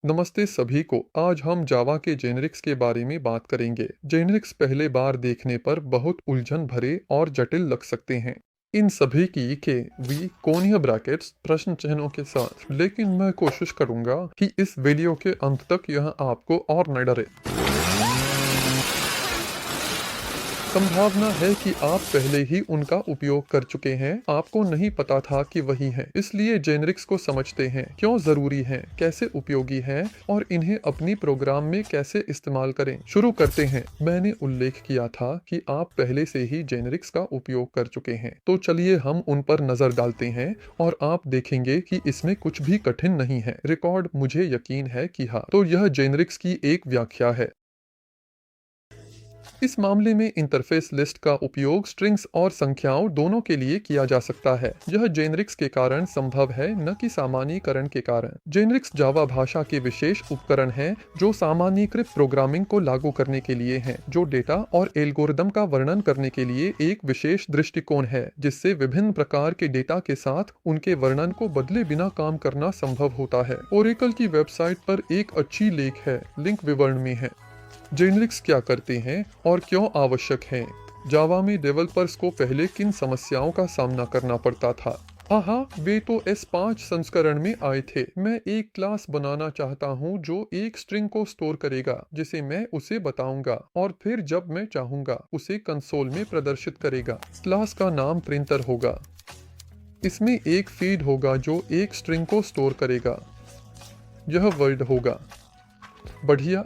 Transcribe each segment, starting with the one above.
नमस्ते सभी को। आज हम जावा के जेनेरिक्स के बारे में बात करेंगे। जेनेरिक्स पहले बार देखने पर बहुत उलझन भरे और जटिल लग सकते हैं। इन सभी की के वी कोणीय ब्रैकेट्स प्रश्न चिन्हों के साथ, लेकिन मैं कोशिश करूंगा कि इस वीडियो के अंत तक यह आपको और न डरे। संभावना है कि आप पहले ही उनका उपयोग कर चुके हैं, आपको नहीं पता था कि वही है। इसलिए जेनेरिक्स को समझते हैं, क्यों जरूरी हैं, कैसे उपयोगी हैं और इन्हें अपनी प्रोग्राम में कैसे इस्तेमाल करें। शुरू करते हैं। मैंने उल्लेख किया था कि आप पहले से ही जेनेरिक्स का उपयोग कर चुके हैं, तो चलिए हम उन पर नजर डालते हैं और आप देखेंगे कि इसमें कुछ भी कठिन नहीं है। रिकॉर्ड मुझे यकीन है कि हाँ। तो यह जेनेरिक्स की एक व्याख्या है। इस मामले में इंटरफ़ेस लिस्ट का उपयोग स्ट्रिंग्स और संख्याओं दोनों के लिए किया जा सकता है। यह जेनेरिक्स के कारण संभव है, न कि सामान्यीकरण के कारण। जेनेरिक्स जावा भाषा के विशेष उपकरण हैं जो सामान्यीकृत प्रोग्रामिंग को लागू करने के लिए हैं, जो डेटा और एल्गोरिदम का वर्णन करने के लिए एक विशेष दृष्टिकोण है, जिससे विभिन्न प्रकार के डेटा के साथ उनके वर्णन को बदले बिना काम करना संभव होता है। ओरेकल की वेबसाइट पर एक अच्छी लेख है, लिंक विवरण में है। जेनेरिक्स क्या करते हैं और क्यों आवश्यक हैं? जावा में डेवलपर्स को पहले किन समस्याओं का सामना करना पड़ता था? हाँ, वे तो S5 संस्करण में आए थे। मैं एक क्लास बनाना चाहता हूँ जो एक स्ट्रिंग को स्टोर करेगा, जिसे मैं उसे बताऊंगा और फिर जब मैं चाहूंगा उसे कंसोल में प्रदर्शित करेगा। क्लास का नाम प्रिंटर होगा। इसमें एक फीड होगा जो एक स्ट्रिंग को स्टोर करेगा। यह वर्ड होगा। बढ़िया।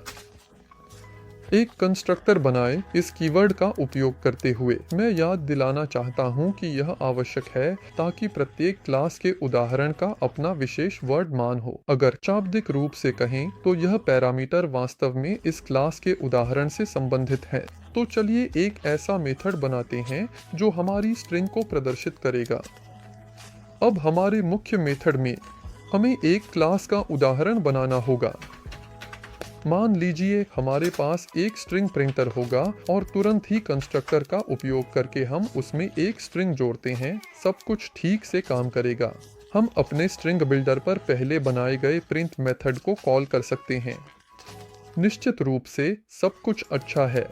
एक कंस्ट्रक्टर बनाएं। इस कीवर्ड का उपयोग करते हुए मैं याद दिलाना चाहता हूं कि यह आवश्यक है ताकि प्रत्येक क्लास के उदाहरण का अपना विशेष वर्ड मान हो। अगर शाब्दिक रूप से कहें तो यह पैरामीटर वास्तव में इस क्लास के उदाहरण से संबंधित है। तो चलिए एक ऐसा मेथड बनाते हैं जो हमारी स्ट्रिंग को प्रदर्शित करेगा। अब हमारे मुख्य मेथड में हमें एक क्लास का उदाहरण बनाना होगा। मान लीजिए हमारे पास एक स्ट्रिंग प्रिंटर होगा और तुरंत ही कंस्ट्रक्टर का उपयोग करके हम उसमें एक स्ट्रिंग जोड़ते हैं। सब कुछ ठीक से काम करेगा। हम अपने स्ट्रिंग बिल्डर पर पहले बनाए गए प्रिंट मेथड को कॉल कर सकते हैं। निश्चित रूप से सब कुछ अच्छा है,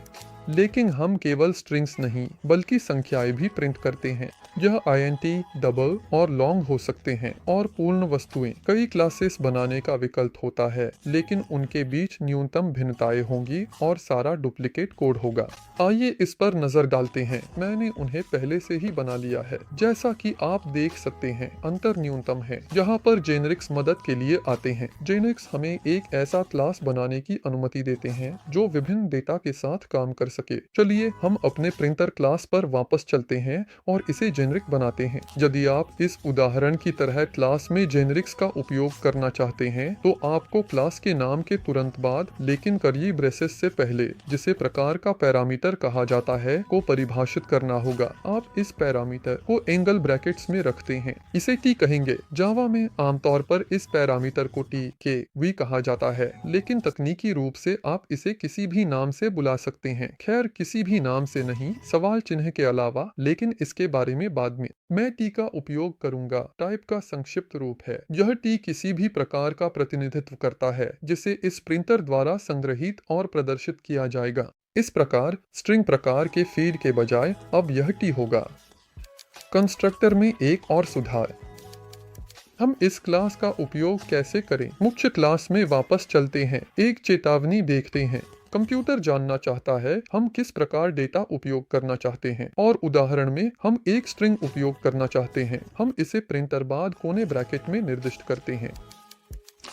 लेकिन हम केवल स्ट्रिंग्स नहीं बल्कि संख्याएं भी प्रिंट करते हैं। यह INT, डबल और लॉन्ग हो सकते हैं और पूर्ण वस्तुएं। कई क्लासेस बनाने का विकल्प होता है, लेकिन उनके बीच न्यूनतम भिन्नताएं होंगी और सारा डुप्लीकेट कोड होगा। आइए इस पर नजर डालते हैं। मैंने उन्हें पहले से ही बना लिया है। जैसा कि आप देख सकते हैं, अंतर न्यूनतम है। यहाँ पर जेनेरिक्स मदद के लिए आते हैं। जेनेरिक्स हमें एक ऐसा क्लास बनाने की अनुमति देते हैं जो विभिन्न डेटा के साथ काम कर सके। चलिए हम अपने प्रिंटर क्लास पर वापस चलते हैं और इसे जेनेरिक बनाते हैं। यदि आप इस उदाहरण की तरह क्लास में जेनेरिक्स का उपयोग करना चाहते हैं, तो आपको क्लास के नाम के तुरंत बाद लेकिन कर्ली ब्रेसेस से पहले, जिसे प्रकार का पैरामीटर कहा जाता है, को परिभाषित करना होगा। आप इस पैरामीटर को एंगल ब्रैकेट्स में रखते हैं। इसे टी कहेंगे। जावा में आमतौर पर इस पैरामीटर को टी के वी कहा जाता है, लेकिन तकनीकी रूप से आप इसे किसी भी नाम से बुला सकते हैं। खैर, किसी भी नाम से नहीं, सवाल चिन्ह के अलावा, लेकिन इसके बारे में बाद में। मैं टी का उपयोग करूंगा। टाइप का संक्षिप्त रूप है। यह टी किसी भी प्रकार का प्रतिनिधित्व करता है जिसे इस प्रिंटर द्वारा संग्रहित और प्रदर्शित किया जाएगा। इस प्रकार स्ट्रिंग प्रकार के फीड के बजाय अब यह टी होगा। कंस्ट्रक्टर में एक और सुधार। हम इस क्लास का उपयोग कैसे करें? मुख्य क्लास में वापस चलते हैं। एक चेतावनी देखते हैं। कंप्यूटर जानना चाहता है हम किस प्रकार डेटा उपयोग करना चाहते हैं, और उदाहरण में हम एक स्ट्रिंग उपयोग करना चाहते हैं। हम इसे प्रिंटर बाद कोने ब्रैकेट में निर्दिष्ट करते हैं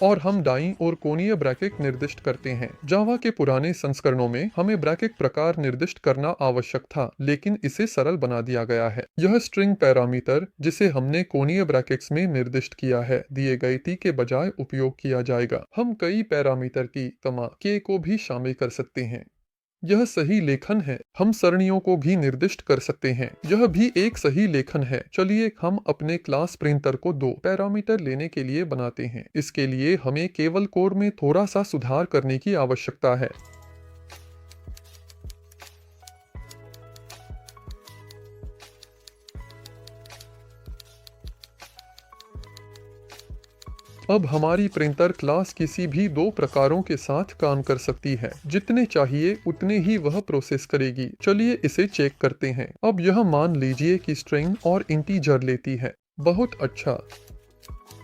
और हम दाईं ओर कोणीय ब्रैकेट निर्दिष्ट करते हैं। जावा के पुराने संस्करणों में हमें ब्रैकेट प्रकार निर्दिष्ट करना आवश्यक था, लेकिन इसे सरल बना दिया गया है। यह स्ट्रिंग पैरामीटर, जिसे हमने कोणीय ब्रैकेट्स में निर्दिष्ट किया है, दिए गए टी के बजाय उपयोग किया जाएगा। हम कई पैरामीटर की तमा के को भी शामिल कर सकते हैं। यह सही लेखन है। हम सरणियों को भी निर्दिष्ट कर सकते हैं। यह भी एक सही लेखन है। चलिए हम अपने क्लास प्रिंटर को दो पैरामीटर लेने के लिए बनाते हैं। इसके लिए हमें केवल कोड में थोड़ा सा सुधार करने की आवश्यकता है। अब हमारी प्रिंटर क्लास किसी भी दो प्रकारों के साथ काम कर सकती है। जितने चाहिए उतने ही वह प्रोसेस करेगी। चलिए इसे चेक करते हैं। अब यह मान लीजिए कि स्ट्रिंग और इंटीजर लेती है। बहुत अच्छा,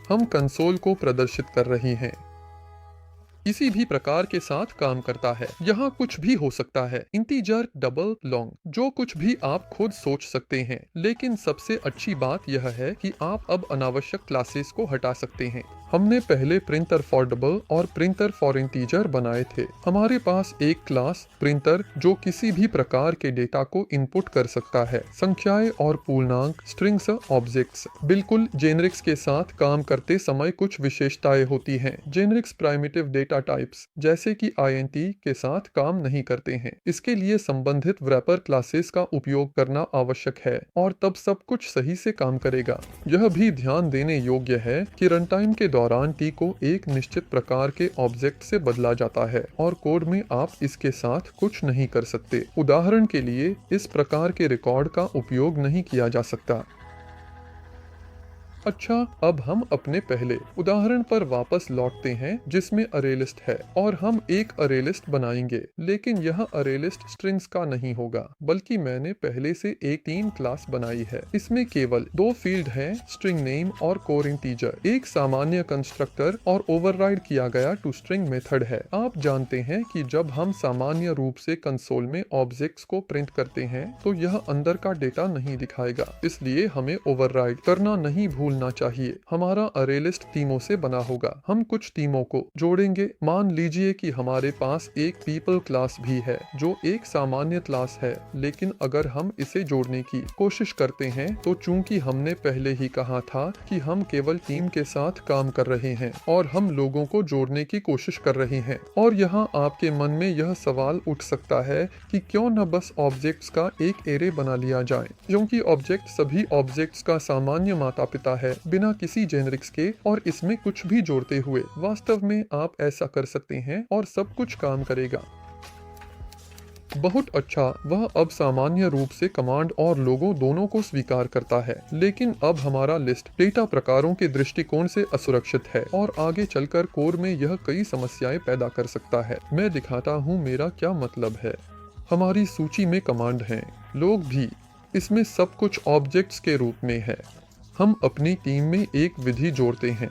हम कंसोल को प्रदर्शित कर रहे हैं। किसी भी प्रकार के साथ काम करता है। यहाँ कुछ भी हो सकता है, इंटीजर, डबल, लॉन्ग, जो कुछ भी आप खुद सोच सकते हैं। लेकिन सबसे अच्छी बात यह है कि आप अब अनावश्यक क्लासेस को हटा सकते हैं। हमने पहले प्रिंटर फॉर डबल और प्रिंटर फॉर इंटीजर बनाए थे। हमारे पास एक क्लास प्रिंटर जो किसी भी प्रकार के डेटा को इनपुट कर सकता है, संख्याएं और पूर्णांक, स्ट्रिंग्स, ऑब्जेक्ट्स। बिल्कुल जेनरिक्स के साथ काम करते समय कुछ विशेषताएं होती हैं। जेनरिक्स प्राइमिटिव डेटा टाइप्स जैसे कि INT के साथ काम नहीं करते हैं। इसके लिए संबंधित wrapper क्लासेस का उपयोग करना आवश्यक है और तब सब कुछ सही से काम करेगा। यह भी ध्यान देने योग्य है कि रनटाइम के दौरान T को एक निश्चित प्रकार के ऑब्जेक्ट से बदला जाता है और कोड में आप इसके साथ कुछ नहीं कर सकते। उदाहरण के लिए इस प्रकार के रिकॉर्ड का उपयोग नहीं किया जा सकता। अच्छा, अब हम अपने पहले उदाहरण पर वापस लौटते हैं जिसमें अरे लिस्ट है और हम एक अरे लिस्ट बनाएंगे। लेकिन यह अरे लिस्ट स्ट्रिंग्स का नहीं होगा, बल्कि मैंने पहले से एक 3 क्लास बनाई है। इसमें केवल 2 फील्ड हैं, स्ट्रिंग नेम और कोर इंटीजर। एक सामान्य कंस्ट्रक्टर और ओवरराइड किया गया टू स्ट्रिंग मेथड है। आप जानते हैं कि जब हम सामान्य रूप से कंसोल में ऑब्जेक्ट्स को प्रिंट करते हैं तो यह अंदर का डेटा नहीं दिखाएगा, इसलिए हमें ओवरराइड करना नहीं भूलना चाहिए। हमारा अरे लिस्ट टीमों से बना होगा। हम कुछ टीमों को जोड़ेंगे। मान लीजिए कि हमारे पास एक पीपल क्लास भी है जो एक सामान्य क्लास है, लेकिन अगर हम इसे जोड़ने की कोशिश करते हैं तो चूंकि हमने पहले ही कहा था कि हम केवल टीम के साथ काम कर रहे हैं और हम लोगों को जोड़ने की कोशिश कर रहे हैं, और यहाँ आपके मन में यह सवाल उठ सकता है कि क्यों न बस ऑब्जेक्ट्स का एक एरे बना लिया जाए, क्योंकि ऑब्जेक्ट सभी ऑब्जेक्ट्स का सामान्य माता पिता है बिना किसी जेनरिक्स के, और इसमें कुछ भी जोड़ते हुए। वास्तव में आप ऐसा कर सकते हैं और सब कुछ काम करेगा। बहुत अच्छा, वह अब सामान्य रूप से कमांड और लोगों दोनों को स्वीकार करता है। लेकिन अब हमारा लिस्ट डेटा प्रकारों के दृष्टिकोण से असुरक्षित है और आगे चलकर कोर में यह कई समस्याएं पैदा कर सकता है। मैं दिखाता हूँ मेरा क्या मतलब है। हमारी सूची में कमांड हैं, लोग भी, इसमें सब कुछ ऑब्जेक्ट्स के रूप में है। हम अपनी टीम में एक विधि जोड़ते हैं,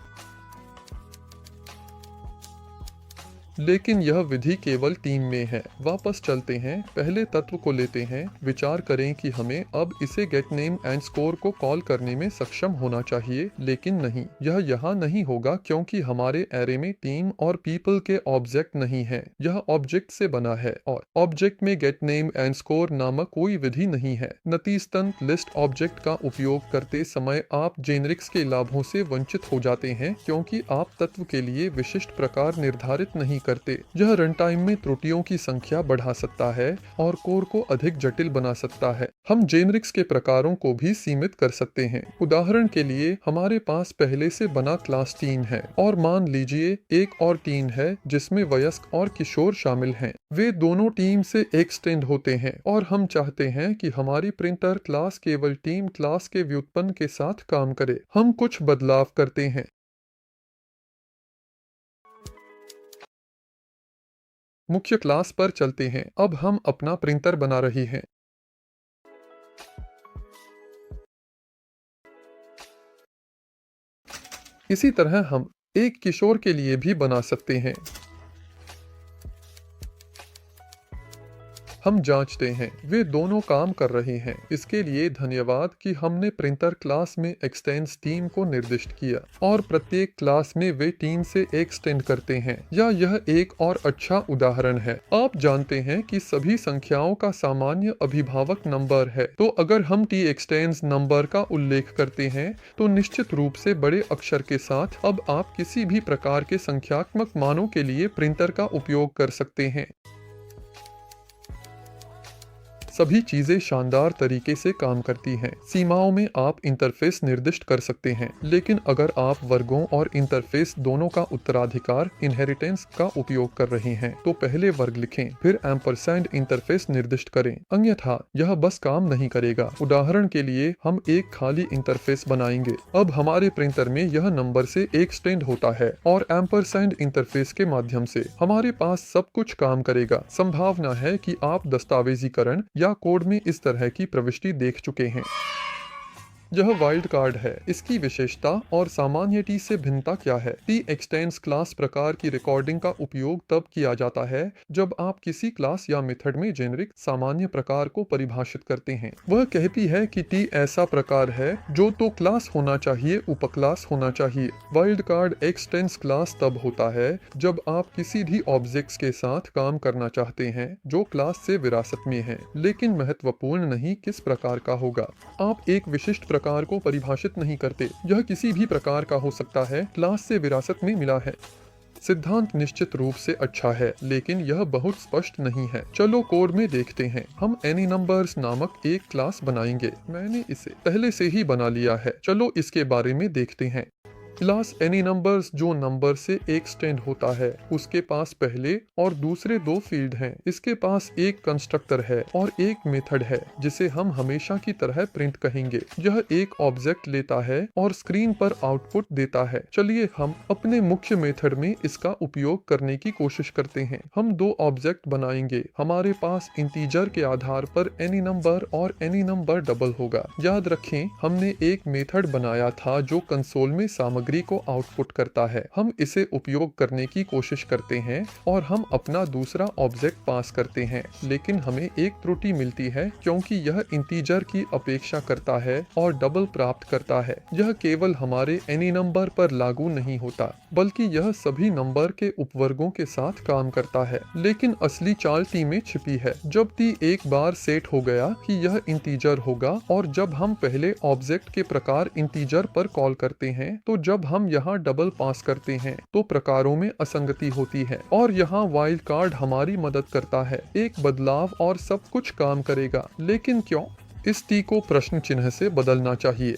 लेकिन यह विधि केवल टीम में है। वापस चलते हैं, पहले तत्व को लेते हैं। विचार करें कि हमें अब इसे गेट नेम एंड स्कोर को कॉल करने में सक्षम होना चाहिए, लेकिन नहीं, यह यहाँ नहीं होगा क्योंकि हमारे एरे में टीम और पीपल के ऑब्जेक्ट नहीं है। यह ऑब्जेक्ट से बना है और ऑब्जेक्ट में गेट नेम एंड स्कोर नामक कोई विधि नहीं है। नतीजतन लिस्ट ऑब्जेक्ट का उपयोग करते समय आप जेनरिक्स के लाभों से वंचित हो जाते हैं क्योंकि आप तत्व के लिए विशिष्ट प्रकार निर्धारित नहीं करते। यह रनटाइम में त्रुटियों की संख्या बढ़ा सकता है और कोर को अधिक जटिल बना सकता है। हम जेनरिक्स के प्रकारों को भी सीमित कर सकते हैं। उदाहरण के लिए हमारे पास पहले से बना क्लास टीन है और मान लीजिए एक और टीन है जिसमें वयस्क और किशोर शामिल हैं। वे दोनों टीम से एक्सटेंड होते हैं और हम चाहते हैं कि हमारी प्रिंटर क्लास केवल टीम क्लास के व्युत्पन्न के साथ काम करे। हम कुछ बदलाव करते हैं। मुख्य क्लास पर चलते हैं। अब हम अपना प्रिंटर बना रहे हैं। इसी तरह हम एक किशोर के लिए भी बना सकते हैं। हम जांचते हैं वे दोनों काम कर रहे हैं। इसके लिए धन्यवाद कि हमने प्रिंटर क्लास में एक्सटेंड्स टीम को निर्दिष्ट किया और प्रत्येक क्लास में वे टीम से एक्सटेंड करते हैं। या यह एक और अच्छा उदाहरण है। आप जानते हैं कि सभी संख्याओं का सामान्य अभिभावक नंबर है, तो अगर हम टी एक्सटेंड्स नंबर का उल्लेख करते हैं तो निश्चित रूप से बड़े अक्षर के साथ अब आप किसी भी प्रकार के संख्यात्मक मानों के लिए प्रिंटर का उपयोग कर सकते हैं। सभी चीजें शानदार तरीके से काम करती हैं। सीमाओं में आप इंटरफेस निर्दिष्ट कर सकते हैं, लेकिन अगर आप वर्गों और इंटरफेस दोनों का उत्तराधिकार इनहेरिटेंस का उपयोग कर रहे हैं तो पहले वर्ग लिखें, फिर एम्परसैंड इंटरफेस निर्दिष्ट करें, अन्यथा यह बस काम नहीं करेगा। उदाहरण के लिए हम एक खाली इंटरफेस बनाएंगे। अब हमारे प्रिंटर में यह नंबर से एक्सटेंड होता है और एम्परसैंड इंटरफेस के माध्यम से हमारे पास सब कुछ काम करेगा। संभावना है कि आप दस्तावेजीकरण या कोड में इस तरह की प्रविष्टि देख चुके हैं। यह वाइल्ड कार्ड है। इसकी विशेषता और सामान्य टी से भिन्नता क्या है? टी एक्सटेंड्स क्लास प्रकार की रिकॉर्डिंग का उपयोग तब किया जाता है जब आप किसी क्लास या मेथड में जेनेरिक सामान्य प्रकार को परिभाषित करते हैं। वह कहती है कि टी ऐसा प्रकार है जो तो क्लास होना चाहिए, उपक्लास होना चाहिए। वाइल्ड कार्ड एक्सटेंड्स क्लास तब होता है जब आप किसी भी ऑब्जेक्ट्स के साथ काम करना चाहते हैं जो क्लास से विरासत में है, लेकिन महत्वपूर्ण नहीं किस प्रकार का होगा। आप एक विशिष्ट प्रकार को परिभाषित नहीं करते, यह किसी भी प्रकार का हो सकता है, क्लास से विरासत में मिला है। सिद्धांत निश्चित रूप से अच्छा है, लेकिन यह बहुत स्पष्ट नहीं है। चलो कोड में देखते हैं। हम AnyNumbers नामक एक क्लास बनाएंगे। मैंने इसे पहले से ही बना लिया है। चलो इसके बारे में देखते हैं। क्लास AnyNumbers जो नंबर से एक्सटेंड होता है, उसके पास पहले और दूसरे दो फील्ड हैं। इसके पास एक कंस्ट्रक्टर है और एक मेथड है जिसे हम हमेशा की तरह प्रिंट कहेंगे। यह एक ऑब्जेक्ट लेता है और स्क्रीन पर आउटपुट देता है। चलिए हम अपने मुख्य मेथड में इसका उपयोग करने की कोशिश करते हैं। हम दो ऑब्जेक्ट बनाएंगे। हमारे पास इंटीजर के आधार पर AnyNumber और AnyNumber डबल होगा। याद रखें, हमने एक मेथड बनाया था जो कंसोल में सामग्री को आउटपुट करता है। हम इसे उपयोग करने की कोशिश करते हैं और हम अपना दूसरा ऑब्जेक्ट पास करते हैं, लेकिन हमें एक त्रुटि मिलती है क्योंकि यह इंटीजर की अपेक्षा करता है और डबल प्राप्त करता है। यह केवल हमारे AnyNumber पर लागू नहीं होता, बल्कि यह सभी नंबर के उपवर्गों के साथ काम करता है। लेकिन असली चाल टी में छिपी है। जब टी एक बार सेट हो गया कि यह इंटीजर होगा और जब हम पहले ऑब्जेक्ट के प्रकार इंटीजर पर कॉल करते हैं, तो जब हम यहाँ डबल पास करते हैं तो प्रकारों में असंगति होती है और यहाँ वाइल्ड कार्ड हमारी मदद करता है। एक बदलाव और सब कुछ काम करेगा। लेकिन क्यों? इस टी को प्रश्न चिन्ह से बदलना चाहिए।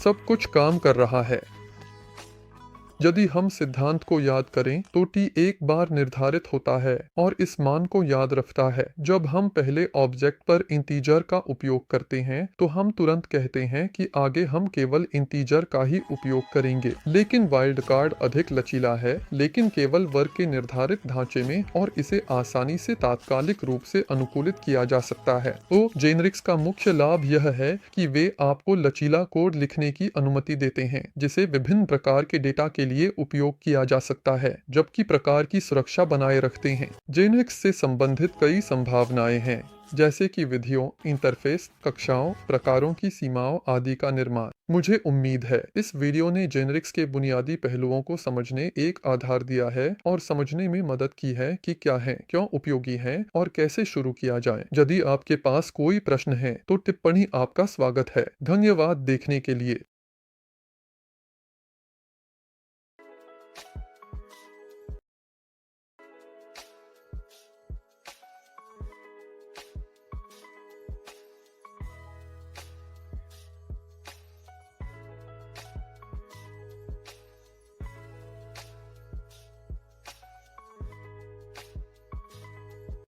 सब कुछ काम कर रहा है। यदि हम सिद्धांत को याद करें तो टी एक बार निर्धारित होता है और इस मान को याद रखता है। जब हम पहले ऑब्जेक्ट पर इंटीजर का उपयोग करते हैं तो हम तुरंत कहते हैं कि आगे हम केवल इंटीजर का ही उपयोग करेंगे। लेकिन वाइल्ड कार्ड अधिक लचीला है, लेकिन केवल वर्ग के निर्धारित ढांचे में, और इसे आसानी से तात्कालिक रूप से अनुकूलित किया जा सकता है। तो जेनेरिक्स का मुख्य लाभ यह है कि वे आपको लचीला कोड लिखने की अनुमति देते हैं जिसे विभिन्न प्रकार के डेटा के लिए उपयोग किया जा सकता है, जबकि प्रकार की सुरक्षा बनाए रखते हैं। जेनेरिक्स से संबंधित कई संभावनाएं हैं, जैसे कि विधियों, इंटरफेस, कक्षाओं, प्रकारों की सीमाओं आदि का निर्माण। मुझे उम्मीद है इस वीडियो ने जेनेरिक्स के बुनियादी पहलुओं को समझने एक आधार दिया है और समझने में मदद की है कि क्या है, क्यों उपयोगी है और कैसे शुरू किया जाए। यदि आपके पास कोई प्रश्न है तो टिप्पणी आपका स्वागत है। धन्यवाद देखने के लिए।